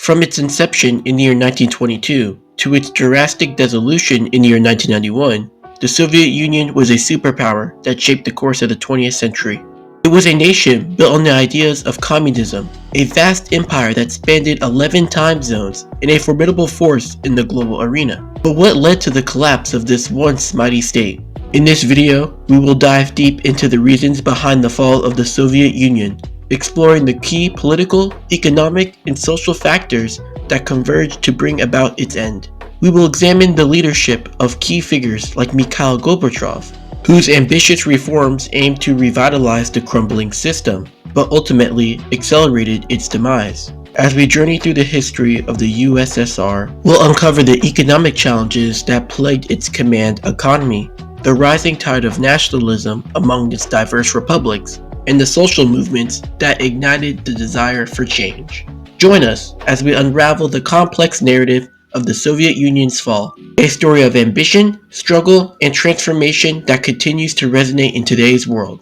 From its inception in the year 1922 to its drastic dissolution in the year 1991, the Soviet Union was a superpower that shaped the course of the 20th century. It was a nation built on the ideas of communism, a vast empire that spanned 11 time zones, and a formidable force in the global arena. But what led to the collapse of this once mighty state? In this video, we will dive deep into the reasons behind the fall of the Soviet Union, exploring the key political, economic, and social factors that converged to bring about its end. We will examine the leadership of key figures like Mikhail Gorbachev, whose ambitious reforms aimed to revitalize the crumbling system, but ultimately accelerated its demise. As we journey through the history of the USSR, we'll uncover the economic challenges that plagued its command economy, the rising tide of nationalism among its diverse republics, and the social movements that ignited the desire for change. Join us as we unravel the complex narrative of the Soviet Union's fall, a story of ambition, struggle, and transformation that continues to resonate in today's world.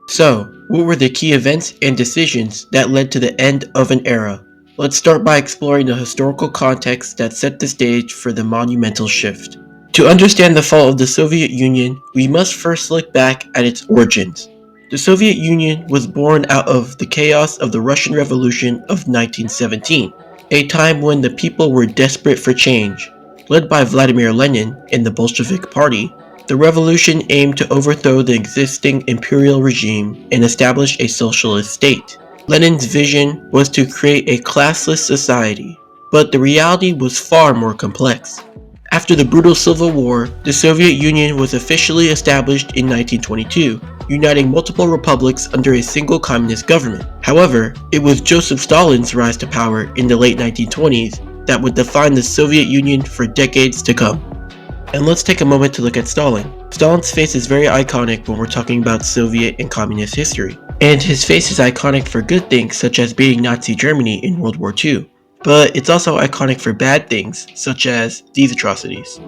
So, what were the key events and decisions that led to the end of an era? Let's start by exploring the historical context that set the stage for the monumental shift. To understand the fall of the Soviet Union, we must first look back at its origins. The Soviet Union was born out of the chaos of the Russian Revolution of 1917, a time when the people were desperate for change. Led by Vladimir Lenin and the Bolshevik Party, the revolution aimed to overthrow the existing imperial regime and establish a socialist state. Lenin's vision was to create a classless society, but the reality was far more complex. After the brutal Civil War, the Soviet Union was officially established in 1922, uniting multiple republics under a single communist government. However, it was Joseph Stalin's rise to power in the late 1920s that would define the Soviet Union for decades to come. And let's take a moment to look at Stalin. Stalin's face is very iconic when we're talking about Soviet and communist history. And his face is iconic for good things such as beating Nazi Germany in World War II. But it's also iconic for bad things, such as these atrocities.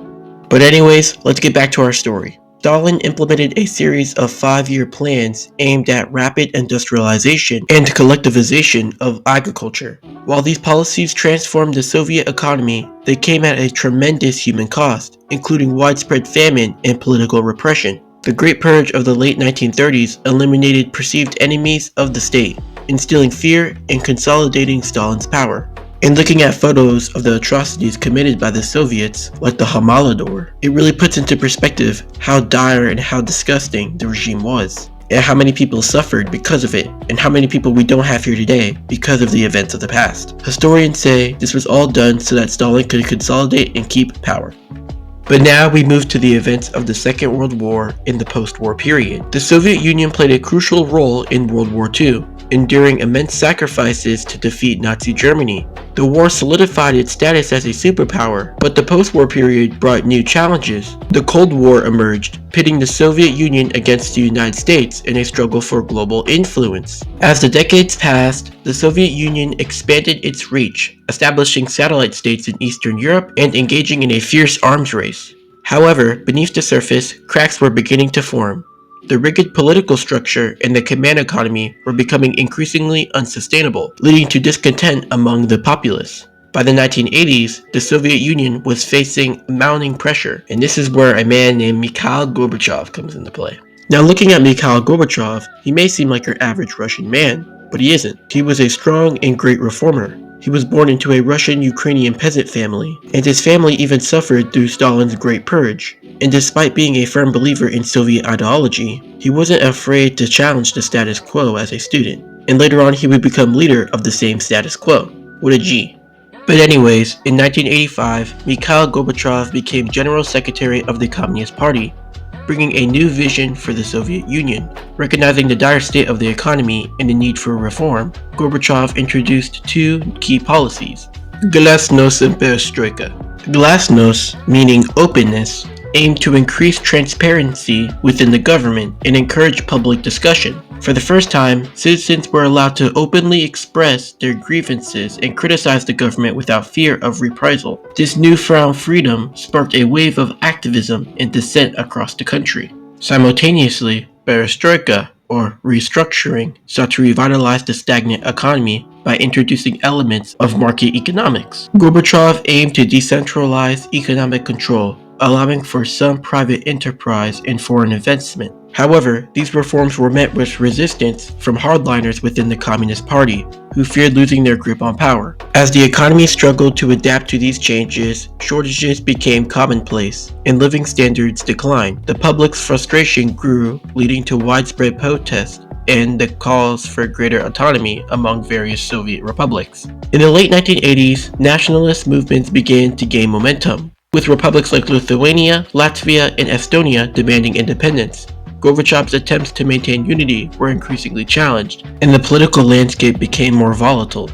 But anyways, let's get back to our story. Stalin implemented a series of 5-year plans aimed at rapid industrialization and collectivization of agriculture. While these policies transformed the Soviet economy, they came at a tremendous human cost, including widespread famine and political repression. The Great Purge of the late 1930s eliminated perceived enemies of the state, instilling fear and consolidating Stalin's power. In looking at photos of the atrocities committed by the Soviets, like the Holodomor, it really puts into perspective how dire and how disgusting the regime was, and how many people suffered because of it, and how many people we don't have here today because of the events of the past. Historians say this was all done so that Stalin could consolidate and keep power. But now we move to the events of the Second World War in the post-war period. The Soviet Union played a crucial role in World War II, enduring immense sacrifices to defeat Nazi Germany. The war solidified its status as a superpower, but the post-war period brought new challenges. The Cold War emerged, pitting the Soviet Union against the United States in a struggle for global influence. As the decades passed, the Soviet Union expanded its reach, establishing satellite states in Eastern Europe and engaging in a fierce arms race. However, beneath the surface, cracks were beginning to form. The rigid political structure and the command economy were becoming increasingly unsustainable, leading to discontent among the populace. By the 1980s, the Soviet Union was facing mounting pressure, and this is where a man named Mikhail Gorbachev comes into play. Now, looking at Mikhail Gorbachev, he may seem like your average Russian man, but he isn't. He was a strong and great reformer. He was born into a Russian-Ukrainian peasant family, and his family even suffered through Stalin's Great Purge. And despite being a firm believer in Soviet ideology, he wasn't afraid to challenge the status quo as a student. And later on, he would become leader of the same status quo. What a G. But anyways, in 1985, Mikhail Gorbachev became General Secretary of the Communist Party, bringing a new vision for the Soviet Union. Recognizing the dire state of the economy and the need for reform, Gorbachev introduced two key policies: Glasnost and Perestroika. Glasnost, meaning openness, aimed to increase transparency within the government and encourage public discussion. For the first time, citizens were allowed to openly express their grievances and criticize the government without fear of reprisal. This newfound freedom sparked a wave of activism and dissent across the country. Simultaneously, Perestroika, or restructuring, sought to revitalize the stagnant economy by introducing elements of market economics. Gorbachev aimed to decentralize economic control, allowing for some private enterprise and foreign investment. However, these reforms were met with resistance from hardliners within the Communist Party, who feared losing their grip on power. As the economy struggled to adapt to these changes, shortages became commonplace, and living standards declined. The public's frustration grew, leading to widespread protests and the calls for greater autonomy among various Soviet republics. In the late 1980s, nationalist movements began to gain momentum, with republics like Lithuania, Latvia, and Estonia demanding independence. Gorbachev's attempts to maintain unity were increasingly challenged, and the political landscape became more volatile.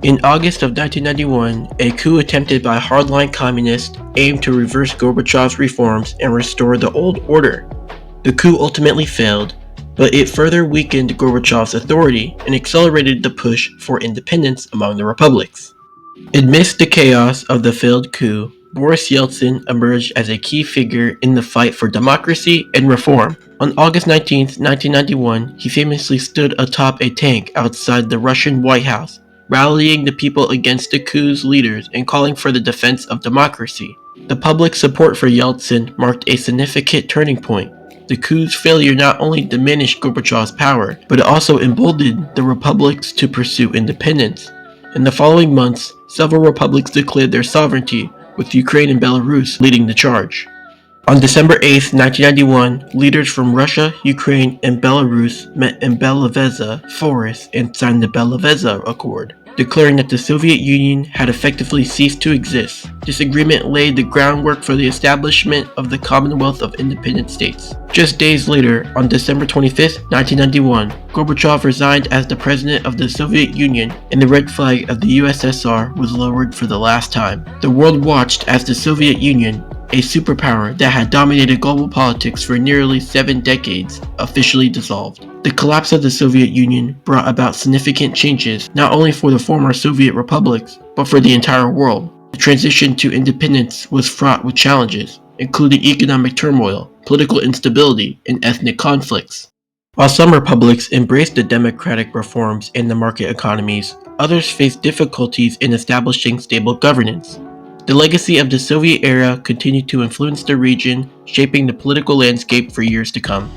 In August of 1991, a coup attempted by hardline communists aimed to reverse Gorbachev's reforms and restore the old order. The coup ultimately failed, but it further weakened Gorbachev's authority and accelerated the push for independence among the republics. Amidst the chaos of the failed coup, Boris Yeltsin emerged as a key figure in the fight for democracy and reform. On August 19, 1991, he famously stood atop a tank outside the Russian White House, rallying the people against the coup's leaders and calling for the defense of democracy. The public support for Yeltsin marked a significant turning point. The coup's failure not only diminished Gorbachev's power, but it also emboldened the republics to pursue independence. In the following months, several republics declared their sovereignty, with Ukraine and Belarus leading the charge. On December 8, 1991, leaders from Russia, Ukraine, and Belarus met in Belovezha Forest and signed the Belovezha Accord, declaring that the Soviet Union had effectively ceased to exist. This agreement laid the groundwork for the establishment of the Commonwealth of Independent States. Just days later, on December 25, 1991, Gorbachev resigned as the president of the Soviet Union, and the red flag of the USSR was lowered for the last time. The world watched as the Soviet Union, a superpower that had dominated global politics for nearly 7 decades, officially dissolved. The collapse of the Soviet Union brought about significant changes not only for the former Soviet republics, but for the entire world. The transition to independence was fraught with challenges, including economic turmoil, political instability, and ethnic conflicts. While some republics embraced the democratic reforms and the market economies, others faced difficulties in establishing stable governance. The legacy of the Soviet era continued to influence the region, shaping the political landscape for years to come.